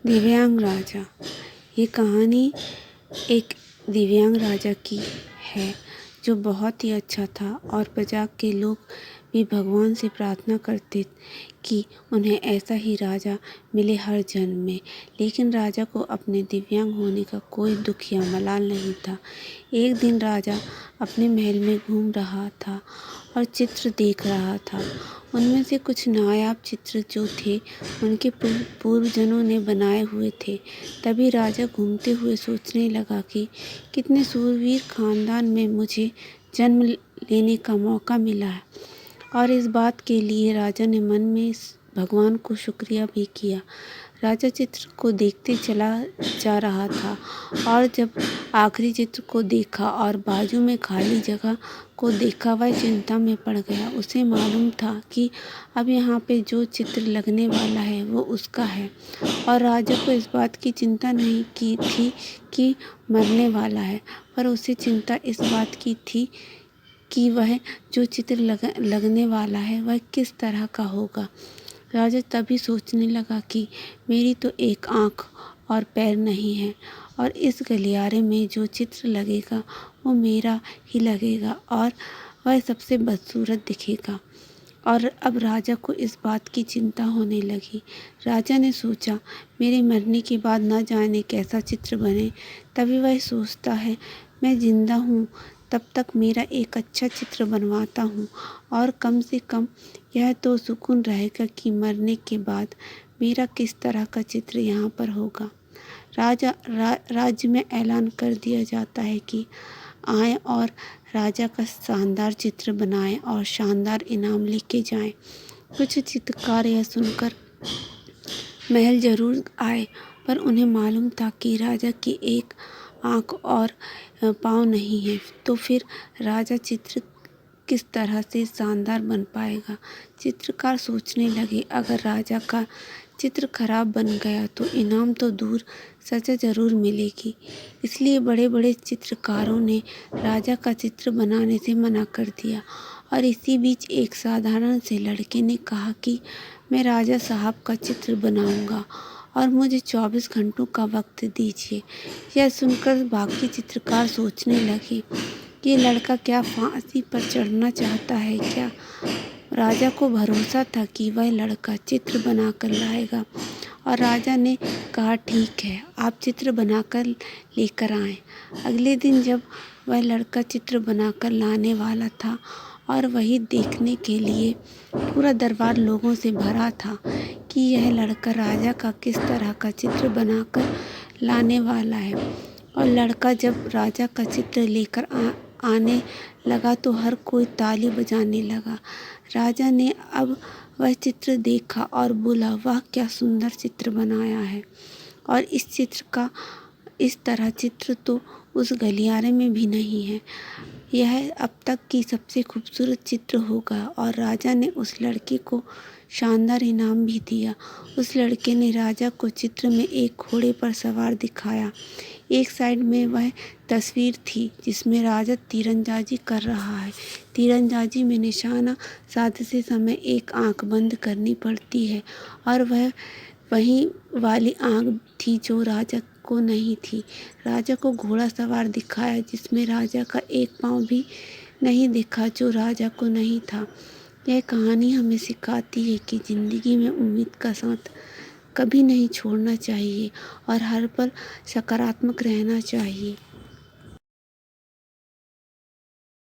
दिव्यांग राजा। ये कहानी एक दिव्यांग राजा की है जो बहुत ही अच्छा था और प्रजा के लोग भी भगवान से प्रार्थना करते कि उन्हें ऐसा ही राजा मिले हर जन्म में। लेकिन राजा को अपने दिव्यांग होने का कोई दुख या मलाल नहीं था। एक दिन राजा अपने महल में घूम रहा था और चित्र देख रहा था। उनमें से कुछ नायाब चित्र जो थे उनके पूर्वजों ने बनाए हुए थे। तभी राजा घूमते हुए सोचने लगा कि कितने सूरवीर खानदान में मुझे जन्म लेने का मौका मिला है। और इस बात के लिए राजा ने मन में भगवान को शुक्रिया भी किया। राजा चित्र को देखते चला जा रहा था और जब आखिरी चित्र को देखा और बाजू में खाली जगह को देखा, वह चिंता में पड़ गया। उसे मालूम था कि अब यहाँ पे जो चित्र लगने वाला है वो उसका है और राजा को इस बात की चिंता नहीं की थी कि मरने वाला है, पर उसे चिंता इस बात की थी कि वह जो चित्र लगने वाला है वह किस तरह का होगा। राजा तभी सोचने लगा कि मेरी तो एक आँख और पैर नहीं है और इस गलियारे में जो चित्र लगेगा वो मेरा ही लगेगा और वह सबसे बदसूरत दिखेगा। और अब राजा को इस बात की चिंता होने लगी। राजा ने सोचा, मेरे मरने के बाद न जाने कैसा चित्र बने। तभी वह सोचता है, मैं जिंदा हूँ तब तक मेरा एक अच्छा चित्र बनवाता हूँ और कम से कम यह तो सुकून रहेगा कि मरने के बाद मेरा किस तरह का चित्र यहाँ पर होगा। राज्य में ऐलान कर दिया जाता है कि आएं और राजा का शानदार चित्र बनाएं और शानदार इनाम लेके जाएं। कुछ चित्रकार यह सुनकर महल जरूर आए, पर उन्हें मालूम था कि राजा की एक आँख और पाँव नहीं है, तो फिर राजा चित्र किस तरह से शानदार बन पाएगा। चित्रकार सोचने लगे, अगर राजा का चित्र खराब बन गया तो इनाम तो दूर सजा जरूर मिलेगी। इसलिए बड़े बड़े चित्रकारों ने राजा का चित्र बनाने से मना कर दिया। और इसी बीच एक साधारण से लड़के ने कहा कि मैं राजा साहब का चित्र बनाऊंगा और मुझे 24 घंटों का वक्त दीजिए। यह सुनकर बाकी चित्रकार सोचने लगे, ये लड़का क्या फांसी पर चढ़ना चाहता है क्या। राजा को भरोसा था कि वह लड़का चित्र बनाकर लाएगा और राजा ने कहा, ठीक है, आप चित्र बनाकर लेकर आएं। अगले दिन जब वह लड़का चित्र बनाकर लाने वाला था और वही देखने के लिए पूरा दरबार लोगों से भरा था कि यह लड़का राजा का किस तरह का चित्र बनाकर लाने वाला है। और लड़का जब राजा का चित्र लेकर आने लगा तो हर कोई ताली बजाने लगा। राजा ने अब वह चित्र देखा और बोला, वाह क्या सुंदर चित्र बनाया है और इस तरह चित्र तो उस गलियारे में भी नहीं है। यह अब तक की सबसे खूबसूरत चित्र होगा। और राजा ने उस लड़के को शानदार इनाम भी दिया। उस लड़के ने राजा को चित्र में एक घोड़े पर सवार दिखाया। एक साइड में वह तस्वीर थी जिसमें राजा तीरंदाजी कर रहा है। तीरंदाजी में निशाना साधते समय एक आंख बंद करनी पड़ती है और वह वही वाली आंख थी जो राजा को नहीं थी। राजा को घोड़ा सवार दिखाया जिसमें राजा का एक पाँव भी नहीं दिखा जो राजा को नहीं था। यह कहानी हमें सिखाती है कि ज़िंदगी में उम्मीद का साथ कभी नहीं छोड़ना चाहिए और हर पल सकारात्मक रहना चाहिए।